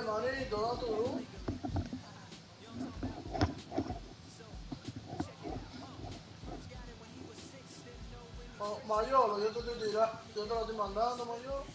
manito, da duro. Mayolo, yo te lo estoy mandando, Mayolo.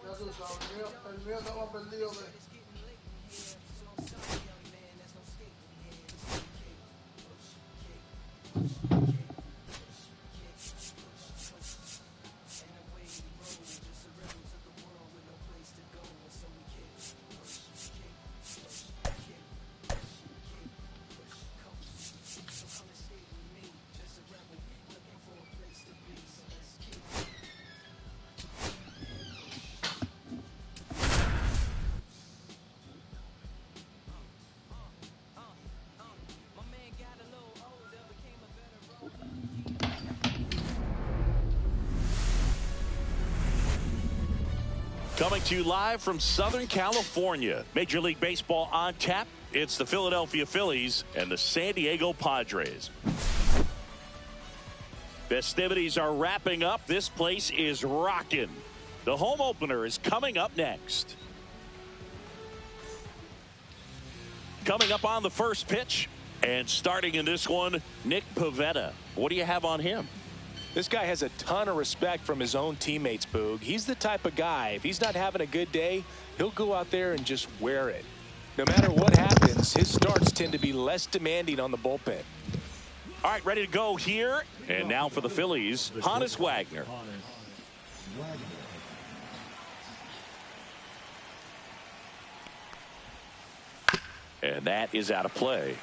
Ya tú sabes, el mío está más perdido que... Coming to you live from Southern California. Major League Baseball on tap. It's the Philadelphia Phillies and the San Diego Padres. Festivities are wrapping up. This place is rocking. The home opener is coming up next. Coming up on the first pitch and starting in this one, Nick Pivetta. What do you have on him? This guy has a ton of respect from his own teammates, Boog. He's the type of guy, if he's not having a good day, he'll go out there and just wear it. No matter what happens, his starts tend to be less demanding on the bullpen. All right, ready to go here. And now for the Phillies, Honus Wagner. And that is out of play.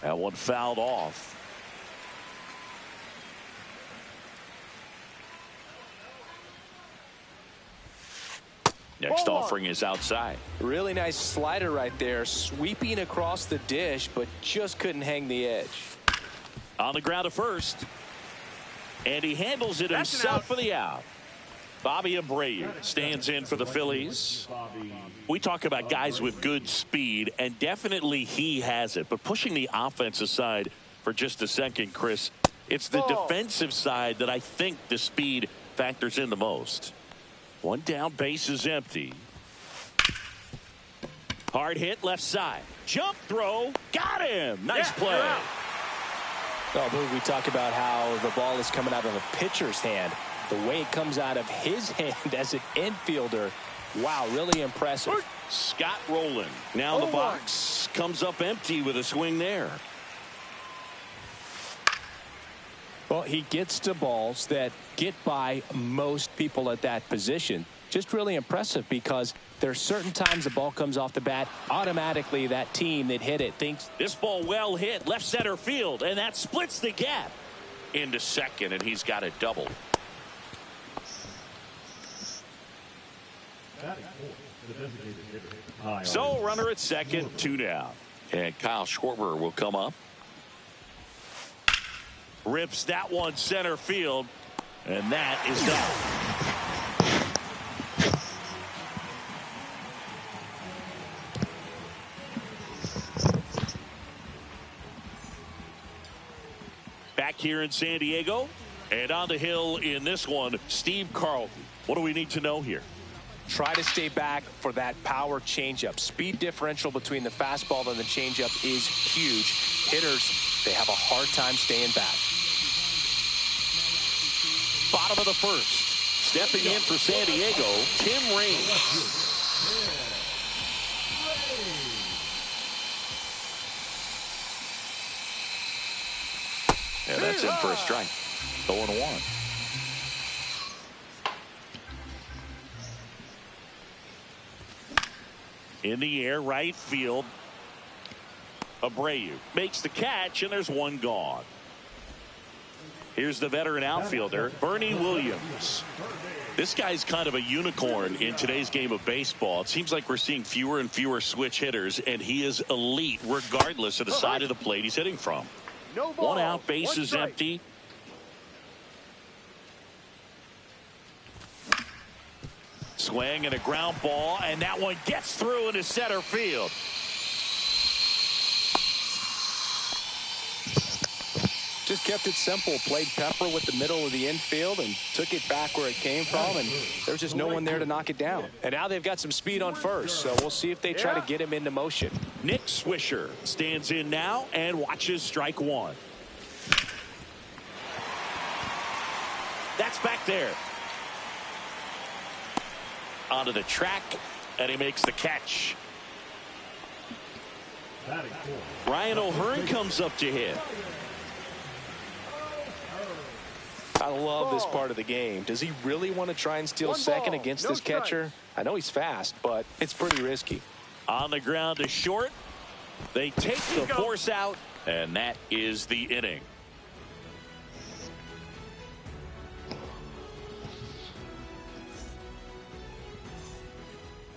That one fouled off. Next offering is outside. Really nice slider right there, sweeping across the dish, but just couldn't hang the edge. On the ground to first. And he handles it himself for the out. Bobby Abreu stands in for the Phillies. We talk about guys with good speed, and definitely he has it. But pushing the offense aside for just a second, Chris, it's the defensive side that I think the speed factors in the most. One down, base is empty. Hard hit left side. Jump throw. Got him. Nice play. Oh, we talk about how the ball is coming out of a pitcher's hand. The way it comes out of his hand as an infielder, wow, really impressive. Scott Rowland. Now the box comes up empty with a swing there. Well, he gets to balls that get by most people at that position. Just really impressive because there's certain times the ball comes off the bat, automatically that team that hit it thinks this ball well hit left center field, and that splits the gap into second, and he's got it doubled. So runner at second, 2 down. And Kyle Schwarber will come up. Rips that one center field, and that is down. Back here in San Diego, and on the hill in this one, Steve Carlton. What do we need to know here? Try to stay back for that power changeup. Speed differential between the fastball and the changeup is huge. Hitters, they have a hard time staying back. Bottom of the first. Stepping in for San Diego, Tim Raines. And that's in for a strike. 0-1. In the air, right field. Abreu makes the catch, and there's one gone. Here's the veteran outfielder, Bernie Williams. This guy's kind of a unicorn in today's game of baseball. It seems like we're seeing fewer and fewer switch hitters, and he is elite regardless of the side of the plate he's hitting from. One out, base is empty. Swing and a ground ball, and that one gets through into center field. Just kept it simple, played pepper with the middle of the infield and took it back where it came from, and there's just no one there to knock it down. And now they've got some speed on first, so we'll see if they try to get him into motion. Nick Swisher stands in now and watches strike one. That's back there. Onto the track, and he makes the catch. Ryan O'Hearn comes up to hit. I love this part of the game. Does he really want to try and steal second against this catcher? I know he's fast, but it's pretty risky. On the ground to short. They take the force out, and that is the inning.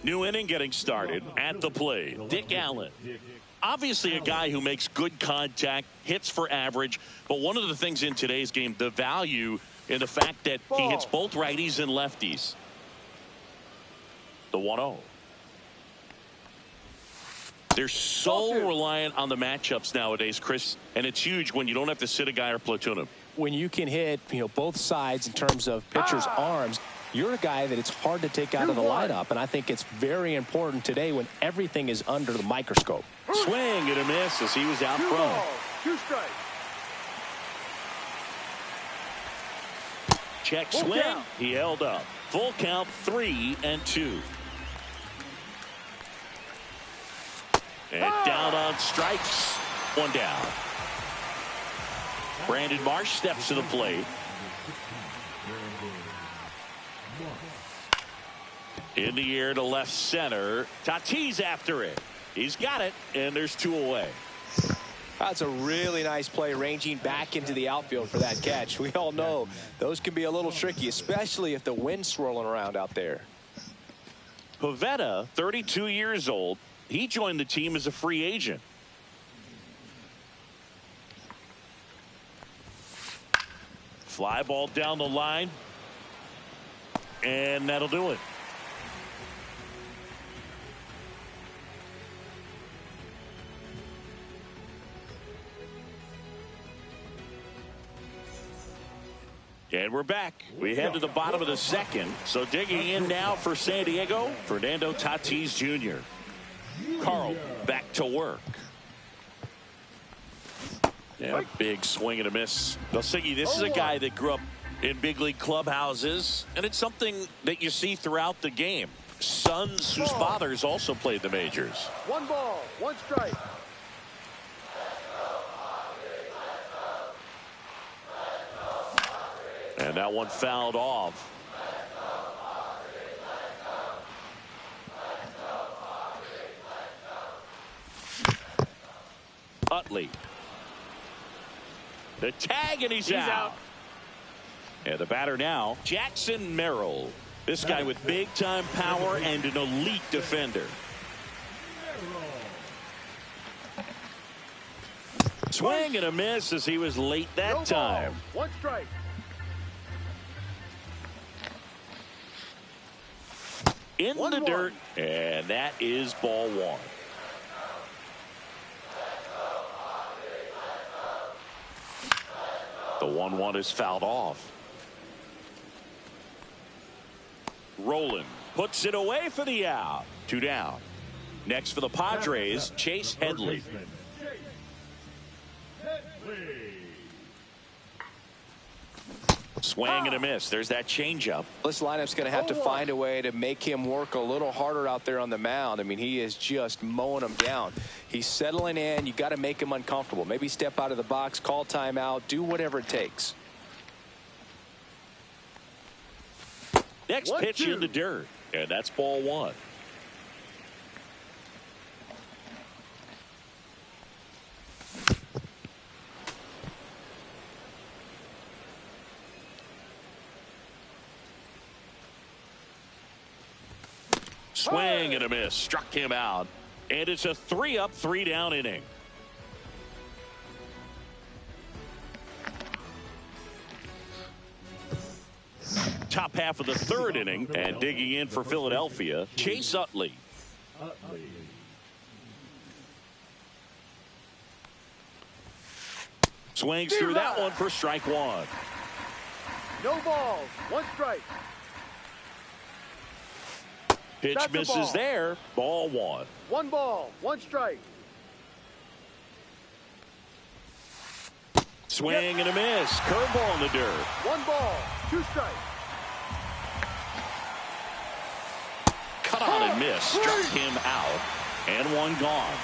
New inning getting started. At the plate, Dick Allen. Obviously a guy who makes good contact, hits for average, but one of the things in today's game, the value in the fact that he hits both righties and lefties. The 1-0. They're so reliant on the matchups nowadays, Chris, and it's huge when you don't have to sit a guy or platoon him. When you can hit, both sides in terms of pitchers' arms, you're a guy that it's hard to take out of the lineup, and I think it's very important today when everything is under the microscope. Swing and a miss as he was out front. 2 strikes. Check swing. He held up. Full count, 3-2. And down on strikes. 1 down. Brandon Marsh steps to the plate. In the air to left center. Tatis after it. He's got it, and there's 2 away. That's a really nice play, ranging back into the outfield for that catch. We all know those can be a little tricky, especially if the wind's swirling around out there. Pivetta, 32 years old. He joined the team as a free agent. Fly ball down the line. And that'll do it. And we're back. We head to the bottom of the second. So digging in now for San Diego, Fernando Tatis Jr. Carl back to work. Yeah, big swing and a miss. Now, Siggy, this is a guy that grew up in big league clubhouses, and it's something that you see throughout the game. Sons whose fathers also played the majors. 1 ball, 1 strike. And that one fouled off. Utley. The tag, and he's out. And the batter now, Jackson Merrill. This guy with big-time power and an elite defender. Swing and a miss as he was late that time. 1 strike. In the dirt, and that is ball 1. The 1-1 is fouled off. Roland puts it away for the out. 2 down. Next for the Padres, Chase Headley. Swing and a miss. There's that changeup. This lineup's going to have to find a way to make him work a little harder out there on the mound. I mean, he is just mowing them down. He's settling in. You got to make him uncomfortable. Maybe step out of the box, call timeout, do whatever it takes. Next pitch in the dirt, and that's ball 1. Swing and a miss. Struck him out. And it's a 3-up, 3-down inning. Top half of the third inning, and digging in for Philadelphia, Chase Utley. Swings through that one for strike one. No balls, 1 strike. Pitch That's misses there. Ball 1. 1 ball, 1 strike. Swing and a miss. Curveball in the dirt. 1 ball, 2 strikes. Cut on and miss. Struck him out. And 1 gone.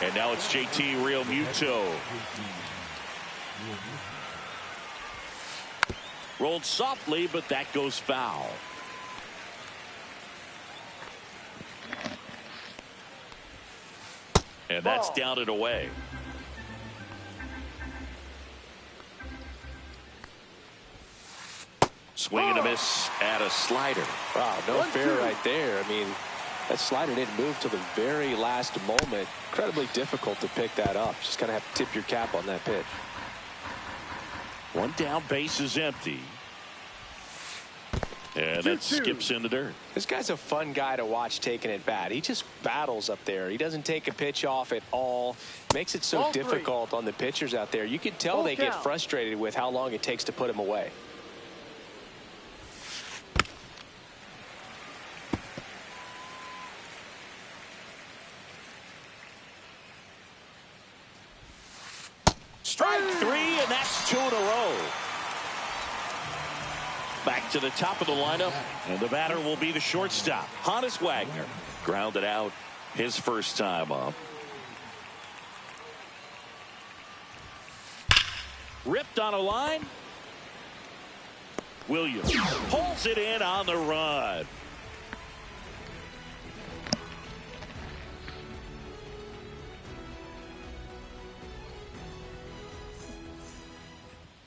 And now it's JT Realmuto. Rolled softly, but that goes foul. And that's down and away. Swing and a miss at a slider. Wow, no fair right there. I mean, that slider didn't move till the very last moment. Incredibly difficult to pick that up. Just kind of have to tip your cap on that pitch. 1 down, base is empty. And that skips in the dirt. This guy's a fun guy to watch taking at bat. He just battles up there. He doesn't take a pitch off at all. Makes it so difficult on the pitchers out there. You can tell they get frustrated with how long it takes to put him away. Strike 3, and that's 2 in a row. Back to the top of the lineup, and the batter will be the shortstop, Honus Wagner. Grounded out his first time up. Ripped on a line. Williams pulls it in on the run.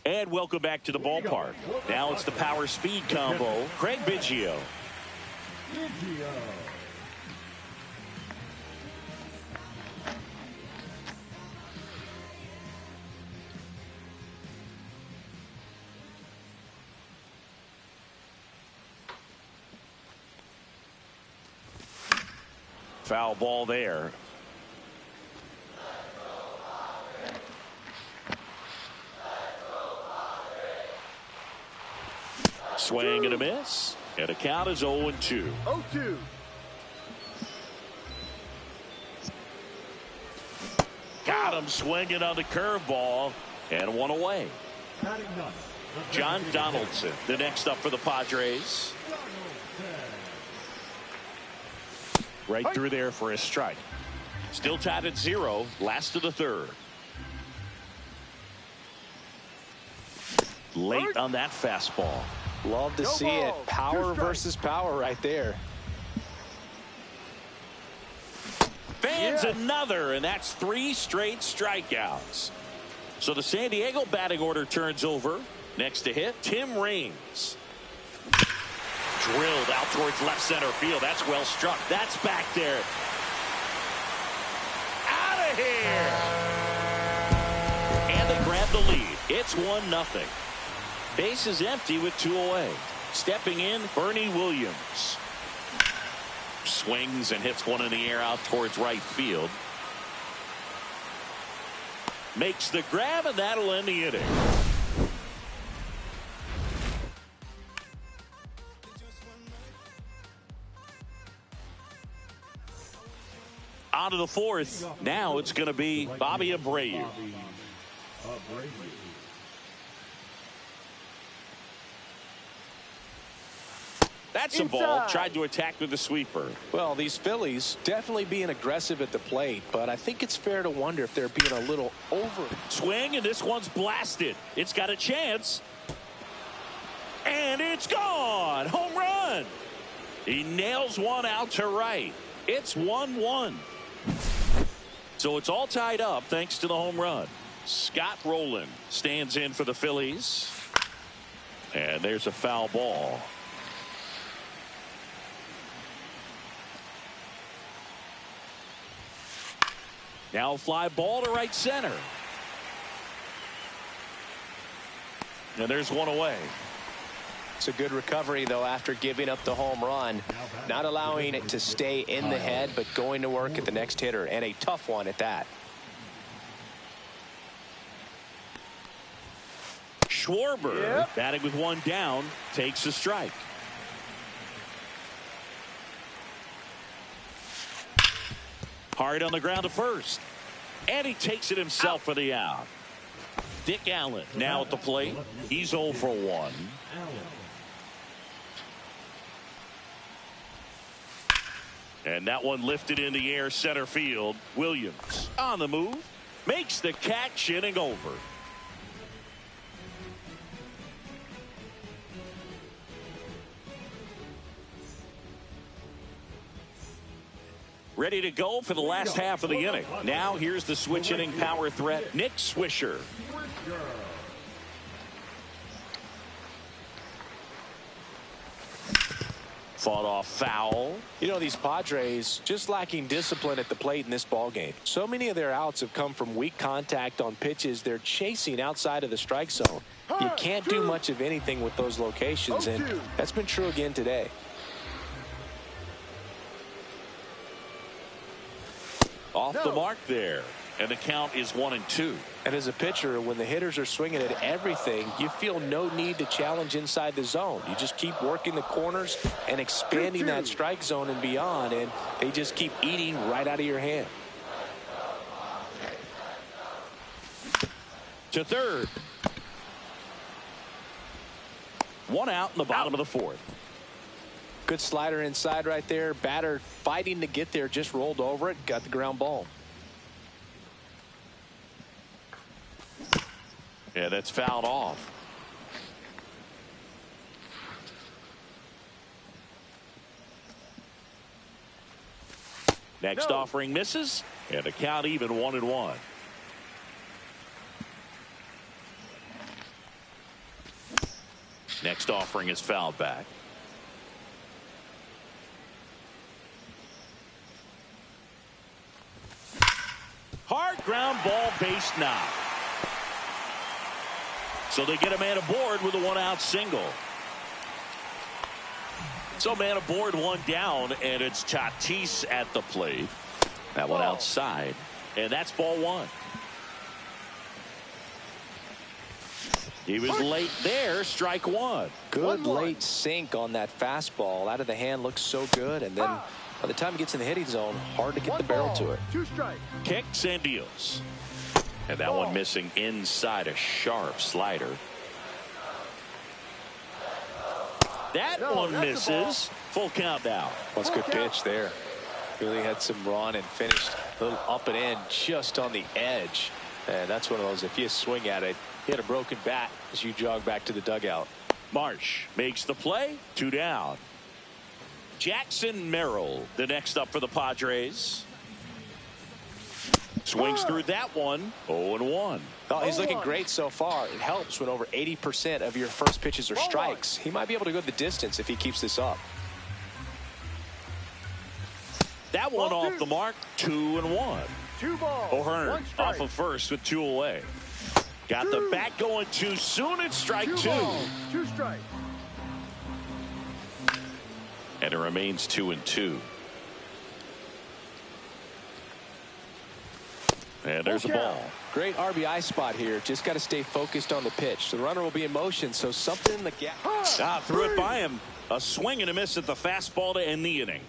And welcome back to the ballpark. Now it's the power speed combo. Craig Biggio. Foul ball there. Swing and a miss. And a count is 0-2. 0-2. Got him swinging on the curveball. And 1 away. John Donaldson, the next up for the Padres. Right through there for a strike. Still tied at 0. Last of the third. Late on that fastball. Love to see it. Power versus power right there. Fans another, and that's 3 straight strikeouts. So the San Diego batting order turns over. Next to hit, Tim Raines. Drilled out towards left center field. That's well struck. That's back there. Out of here. And they grab the lead. It's 1-0. Base is empty with 2 away. Stepping in, Bernie Williams. Swings and hits one in the air out towards right field. Makes the grab, and that'll end the inning. On to the 4th. Now it's going to be Bobby Abreu. That's a ball. Tried to attack with the sweeper. Well, these Phillies definitely being aggressive at the plate, but I think it's fair to wonder if they're being a little over. Swing, and this one's blasted. It's got a chance. And it's gone. Home run. He nails one out to right. It's 1-1. So it's all tied up thanks to the home run. Scott Rowland stands in for the Phillies. And there's a foul ball. Now a fly ball to right center. And there's one away. It's a good recovery, though, after giving up the home run. Not allowing it to stay in the head, but going to work at the next hitter, and a tough one at that. Schwarber, batting with one down, takes a strike. Hard on the ground to first. And he takes it himself for the out. Dick Allen now at the plate. He's 0 for 1. And that one lifted in the air center field. Williams on the move. Makes the catch, inning over. Ready to go for the last half of the inning. Now here's the switch inning power threat, Nick Swisher. Fought off foul. You know, these Padres just lacking discipline at the plate in this ballgame. So many of their outs have come from weak contact on pitches they're chasing outside of the strike zone. You can't do much of anything with those locations, and that's been true again today. Off the mark there. And the count is 1-2. And as a pitcher, when the hitters are swinging at everything, you feel no need to challenge inside the zone. You just keep working the corners and expanding that strike zone and beyond, and they just keep eating right out of your hand. To third. One out in the bottom of the fourth. Good slider inside right there. Batter fighting to get there, just rolled over it, got the ground ball. Yeah, that's fouled off. Next offering misses, and the count even 1-1. Next offering is fouled back. Hard ground ball, base knock. So they get a man aboard with a one-out single. So man aboard, one down, and it's Tatis at the plate. That one outside, and that's ball one. He was late there, strike one. Good late sink on that fastball. Out of the hand, looks so good, and then by the time it gets in the hitting zone, hard to get the barrel to it. 2 strikes. Kicks and deals. And that one missing inside, a sharp slider. That one misses. Full count now. That's a good pitch there. Really had some run and finished a little up and in just on the edge. And that's one of those, if you swing at it, hit a broken bat as you jog back to the dugout. Marsh makes the play. 2 down. Jackson Merrill, the next up for the Padres. Swings through that one. 0-1. Oh, he's looking great so far. It helps when over 80% of your first pitches are strikes. He might be able to go the distance if he keeps this up. That one off the mark. 2-1. 2 balls. O'Hearn off of first with 2 away. Got the bat going too soon. It's strike 2. 2 strikes. And it remains 2-2. And there's a ball. Great RBI spot here. Just got to stay focused on the pitch. The runner will be in motion, so something in the gap. Threw it by him. A swing and a miss at the fastball to end the inning.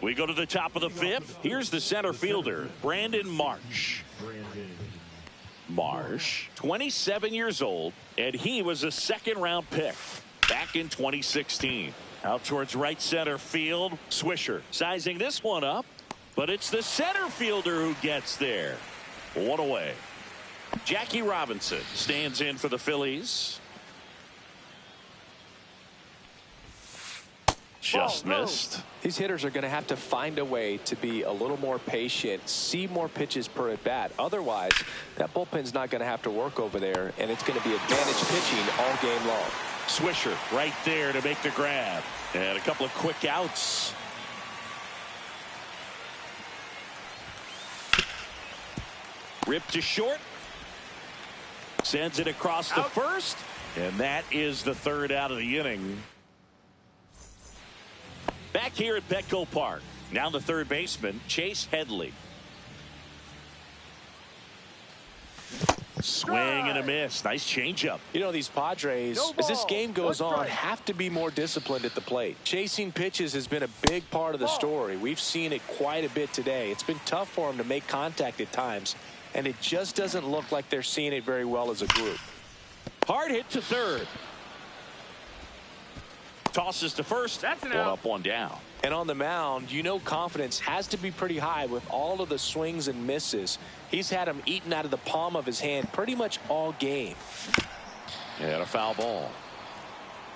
We go to the top of the 5th. Here's the center fielder, Brandon Marsh. Marsh, 27 years old, and he was a 2nd-round pick back in 2016. Out towards right center field. Swisher sizing this one up, but it's the center fielder who gets there. 1 away. Jackie Robinson stands in for the Phillies. Just missed. These hitters are going to have to find a way to be a little more patient, see more pitches per at bat. Otherwise, that bullpen's not going to have to work over there, and it's going to be advantage pitching all game long. Swisher right there to make the grab. And a couple of quick outs. Ripped to short. Sends it across the first. And that is the third out of the inning. Back here at Petco Park. Now the third baseman, Chase Headley. Swing and a miss. Nice changeup. You know, these Padres, as this game goes on, have to be more disciplined at the plate. Chasing pitches has been a big part of the story. We've seen it quite a bit today. It's been tough for them to make contact at times, and it just doesn't look like they're seeing it very well as a group. Hard hit to third. Tosses to first. That's an one out. up, one down. And on the mound, you know confidence has to be pretty high with all of the swings and misses. He's had them eaten out of the palm of his hand pretty much all game. And a foul ball.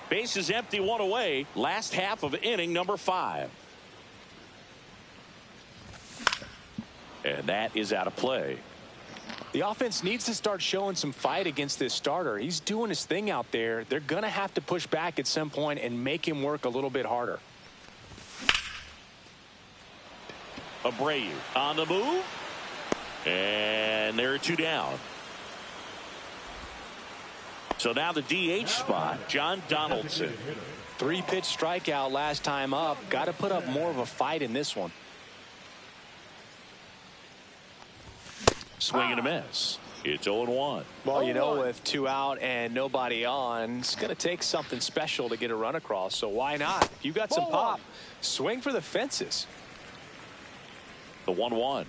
Base is empty, one away. Last half of inning number 5. And that is out of play. The offense needs to start showing some fight against this starter. He's doing his thing out there. They're going to have to push back at some point and make him work a little bit harder. Abreu on the move. And there are 2 down. So now the DH spot, John Donaldson. 3-pitch strikeout last time up. Got to put up more of a fight in this one. Swing and a miss. It's 0-1. Well, you know, with 2 out and nobody on, it's going to take something special to get a run across. So why not? If you got some pop, swing for the fences. The 1-1.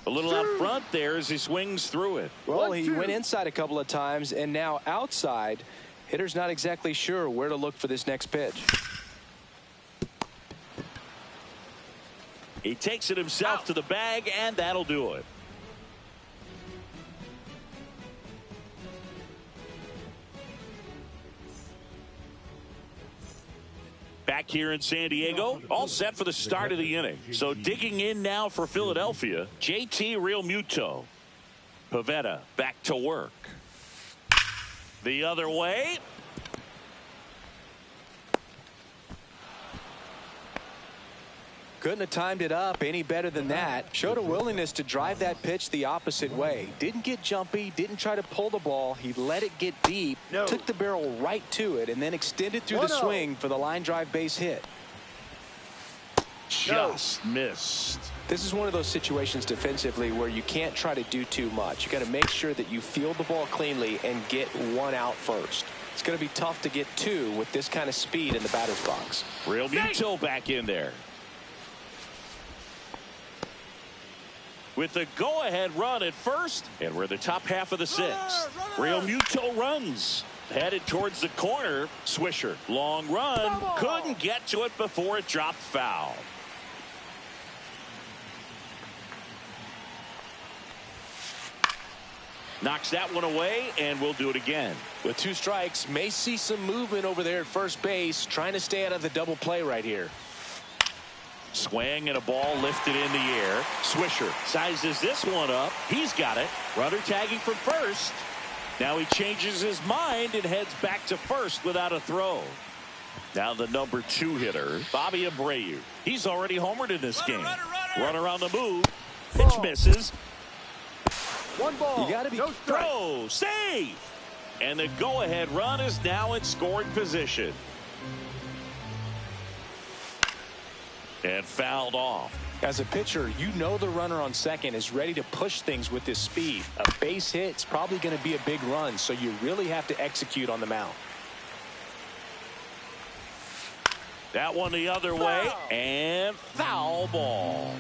A little out front there as he swings through it. Well, he went inside a couple of times, and now outside. Hitter's not exactly sure where to look for this next pitch. He takes it himself to the bag, and that'll do it. Back here in San Diego, all set for the start of the inning. So digging in now for Philadelphia, JT Realmuto. Pivetta back to work. The other way. Couldn't have timed it up any better than that. Showed a willingness to drive that pitch the opposite way. Didn't get jumpy, didn't try to pull the ball. He let it get deep, took the barrel right to it, and then extended through the swing for the line drive base hit. Just missed. This is one of those situations defensively where you can't try to do too much. You got to make sure that you field the ball cleanly and get 1 out first. It's going to be tough to get 2 with this kind of speed in the batter's box. Realmuto back in there. With the go-ahead run at first, and we're in the top half of the 6th. Realmuto runs. Headed towards the corner. Swisher, long run. Couldn't get to it before it dropped foul. Knocks that one away, and we'll do it again. With 2 strikes, may see some movement over there at first base, trying to stay out of the double play right here. Swing and a ball lifted in the air. Swisher sizes this one up. He's got it. Runner tagging from first. Now he changes his mind and heads back to first without a throw. Now the number 2 hitter, Bobby Abreu. He's already homered in this game. Runner on the move. Pitch misses. 1 ball. You got to be Throw. Save. And the go-ahead run is now in scoring position. And fouled off. As a pitcher, you know the runner on second is ready to push things with his speed. A base hit's probably going to be a big run, so you really have to execute on the mound. That one the other way, and foul ball.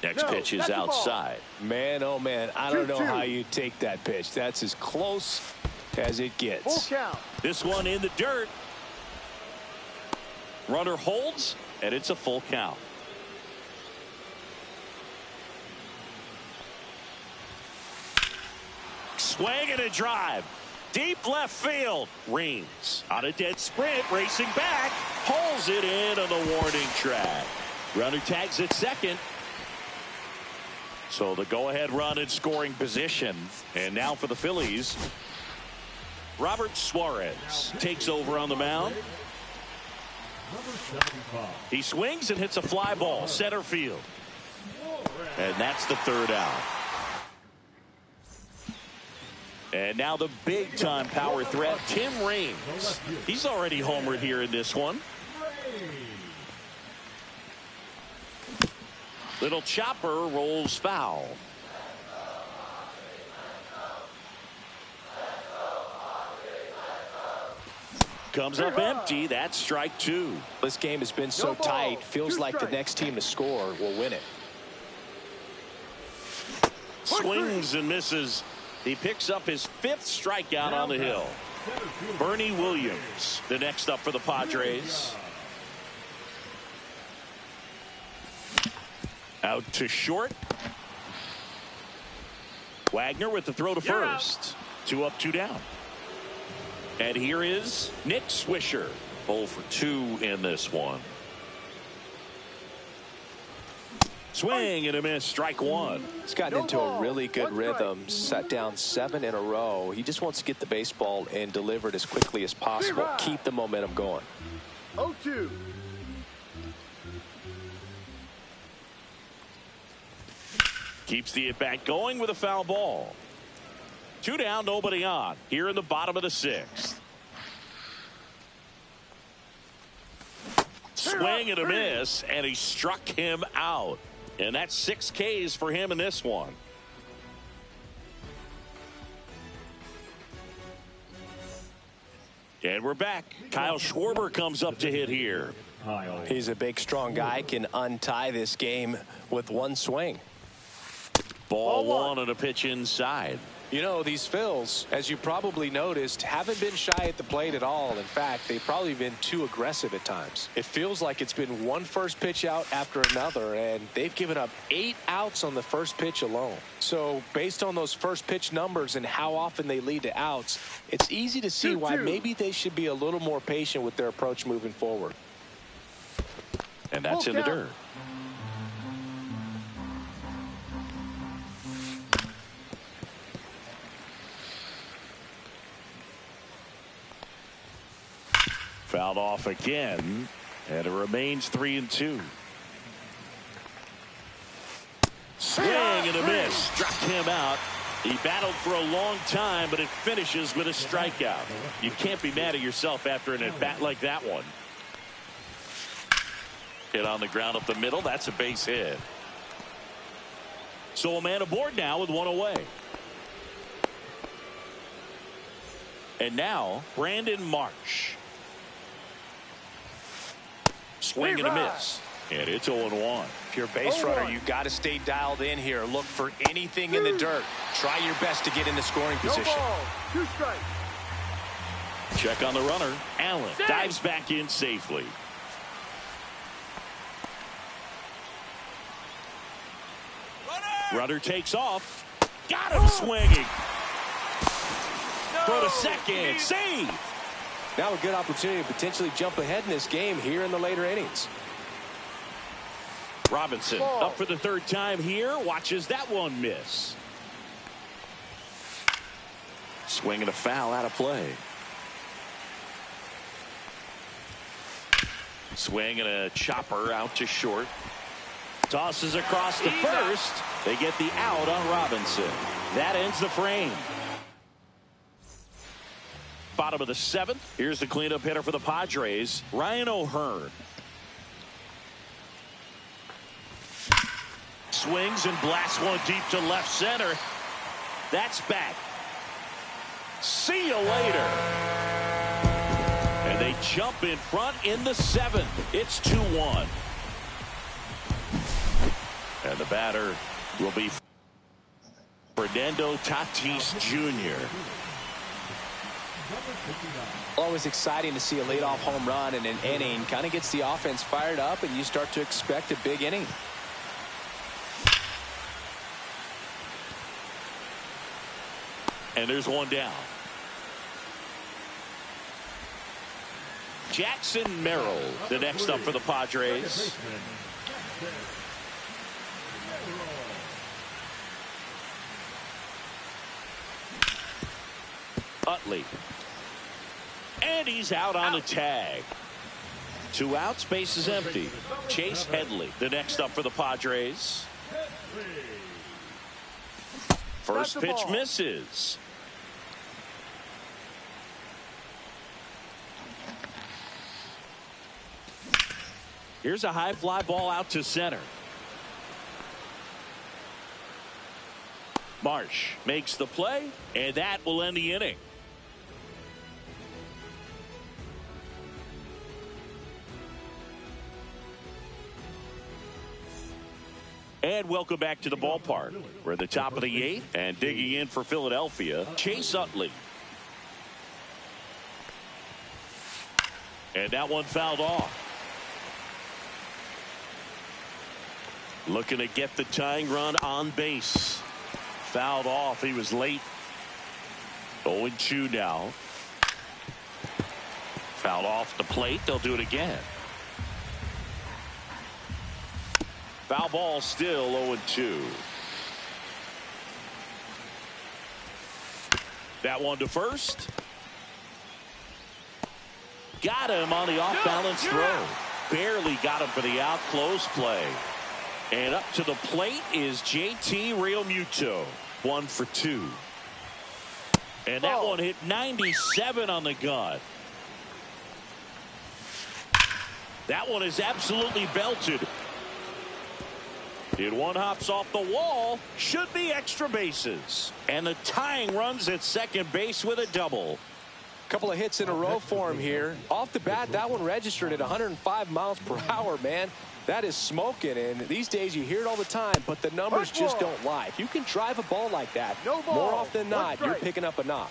Next pitch is outside. Man, oh man, I don't know how you take that pitch. That's as close as it gets. Full count. This one in the dirt. Runner holds, and it's a full count. Swing and a drive. Deep left field. Reams on a dead sprint, racing back. Pulls it in on the warning track. Runner tags at second. So the go-ahead run in scoring position. And now for the Phillies, Robert Suarez takes over on the mound. He swings and hits a fly ball center field. And that's the third out. And now the big-time power threat, Tim Raines. He's already homered here in this one. Little chopper rolls foul. Comes up empty. That's strike two. This game has been so tight. Feels like the next team to score will win it. Swings and misses. He picks up his 5th strikeout on the hill. Bernie Williams, the next up for the Padres. Out to short. Wagner with the throw to first. 2 up, 2 down. And here is Nick Swisher. 0 for 2 in this one. Swing and a miss. Strike one. He's gotten into a really good rhythm. Set down 7 in a row. He just wants to get the baseball and deliver it as quickly as possible. Keep the momentum going. 0-2. Keeps the at-bat going with a foul ball. 2 down, nobody on. Here in the bottom of the 6th. Swing and a miss, and he struck him out. And that's 6 Ks for him in this one. And we're back. Kyle Schwarber comes up to hit here. He's a big, strong guy. Can untie this game with one swing. Ball one and a pitch inside. You know, these Phils, as you probably noticed, haven't been shy at the plate at all. In fact, they've probably been too aggressive at times. It feels like it's been one first pitch out after another, and they've given up 8 outs on the first pitch alone. So based on those first pitch numbers and how often they lead to outs, it's easy to see why maybe they should be a little more patient with their approach moving forward. And that's in the dirt. Fouled off again, and it remains 3-2. Swing and a miss. Struck him out. He battled for a long time, but it finishes with a strikeout. You can't be mad at yourself after an at-bat like that one. Hit on the ground up the middle. That's a base hit. So a man aboard now with 1 away. And now Brandon Marsh. Swing and a miss. And it's 0-1. If you're a base runner, you got to stay dialed in here. Look for anything in the dirt. Try your best to get in the scoring position. 2 strikes. Check on the runner. Allen dives back in safely. Runner takes off. Got him swinging. Throw to second. Save. Now a good opportunity to potentially jump ahead in this game here in the later innings. Robinson up for the 3rd time here. Watches that one miss. Swing and a foul out of play. Swing and a chopper out to short. Tosses across the first. They get the out on Robinson. That ends the frame. Bottom of the 7th. Here's the cleanup hitter for the Padres, Ryan O'Hearn. Swings and blasts one deep to left center. That's back. See you later. And they jump in front in the 7th. It's 2-1. And the batter will be Fernando Tatis Jr. Always exciting to see a leadoff home run in an inning. Kind of gets the offense fired up, and you start to expect a big inning. And there's one down. Jackson Merrill, the next up for the Padres. Utley. And he's out on the tag. 2 outs, base is empty. Chase Headley, the next up for the Padres. First pitch misses. Here's a high fly ball out to center. Marsh makes the play, and that will end the inning. And welcome back to the ballpark. We're at the top of the 8th, and digging in for Philadelphia, Chase Utley. And that one fouled off. Looking to get the tying run on base. Fouled off. He was late. 0-2 now. Fouled off the plate. They'll do it again. Foul ball, still 0-2. That one to first. Got him on the off-balance throw. Barely got him for the out. Close play. And up to the plate is JT Realmuto. 1 for 2. And that one hit 97 on the gun. That one is absolutely belted. It one hops off the wall. Should be extra bases. And the tying runs at second base with a double. Couple of hits in a row for him here. Off the bat, that one registered at 105 miles per hour, man. That is smoking, and these days you hear it all the time, but the numbers just don't lie. If you can drive a ball like that, more often than not, you're picking up a knock.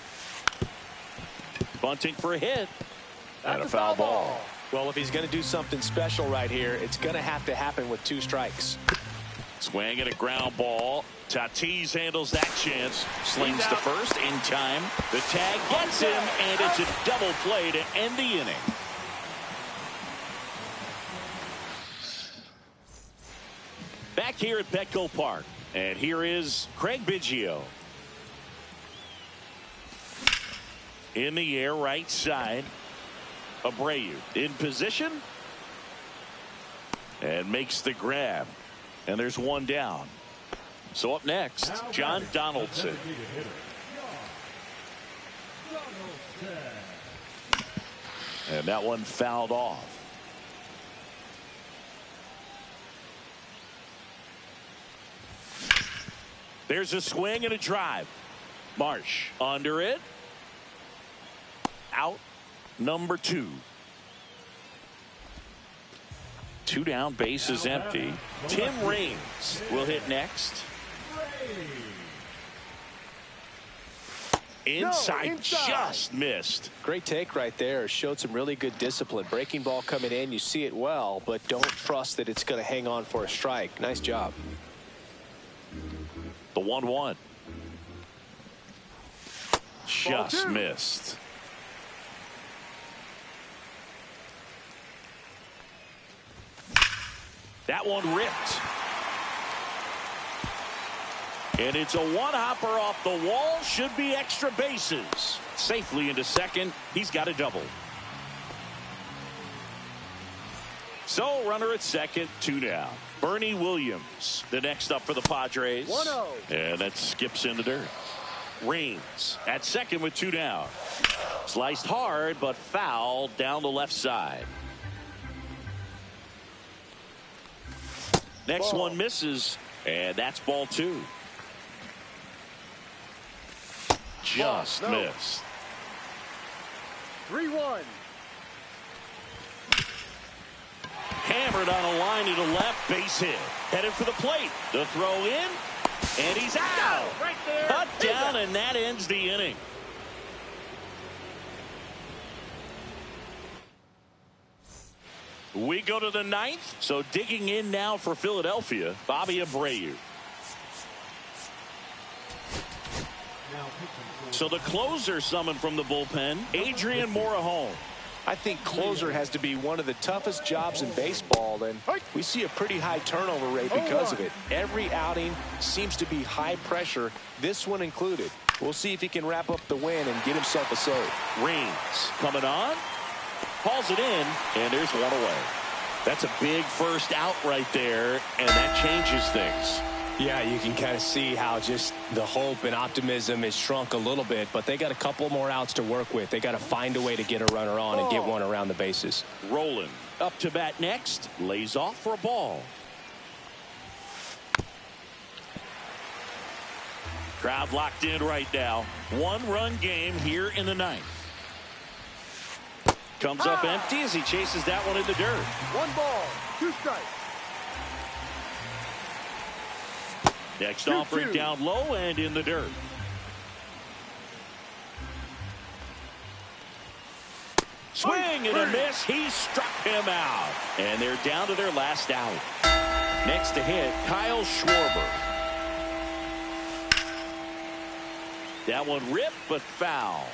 Bunting for a hit. And a foul ball. Well, if he's going to do something special right here, it's going to have to happen with 2 strikes. Swing and a ground ball. Tatis handles that chance. Slings to first in time. The tag gets him, and it's a double play to end the inning. Back here at Petco Park, and here is Craig Biggio. In the air, right side. Abreu in position. And makes the grab. And there's one down. So up next, John Donaldson. And that one fouled off. There's a swing and a drive. Marsh under it. Out number 2. 2 down, base is empty. Tim Raines will hit next. Inside, just missed. Great take right there. Showed some really good discipline. Breaking ball coming in, you see it well, but don't trust that it's going to hang on for a strike. Nice job. The 1-1. Just missed. That one ripped. And it's a one-hopper off the wall. Should be extra bases. Safely into second. He's got a double. So runner at second, 2 down. Bernie Williams, the next up for the Padres. 1-0. And that skips in the dirt. Raines at second with 2 down. Sliced hard, but fouled down the left side. Next one misses, and that's ball 2. Just missed. 3-1. Hammered on a line to the left, base hit. Headed for the plate. The throw in, and he's out. Right there. Cut down, and that ends the inning. We go to the 9th, so digging in now for Philadelphia, Bobby Abreu. So the closer summoned from the bullpen, Adrian Morejon. I think closer has to be one of the toughest jobs in baseball, and we see a pretty high turnover rate because of it. Every outing seems to be high pressure, this one included. We'll see if he can wrap up the win and get himself a save. Reigns coming on. Hauls it in, and there's one away. That's a big first out right there, and that changes things. Yeah, you can kind of see how just the hope and optimism is shrunk a little bit, but they got a couple more outs to work with. They got to find a way to get a runner on and get one around the bases. Rolling up to bat next. Lays off for a ball. Crowd locked in right now. One-run game here in the ninth. Comes up empty as he chases that one in the dirt. 1 ball, 2 strikes. Next offering down low and in the dirt. Swing and a miss. He struck him out. And they're down to their last out. Next to hit, Kyle Schwarber. That one ripped but foul.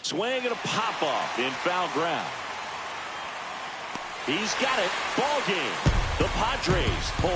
Swing and a pop-up in foul ground. He's got it. Ball game. The Padres pull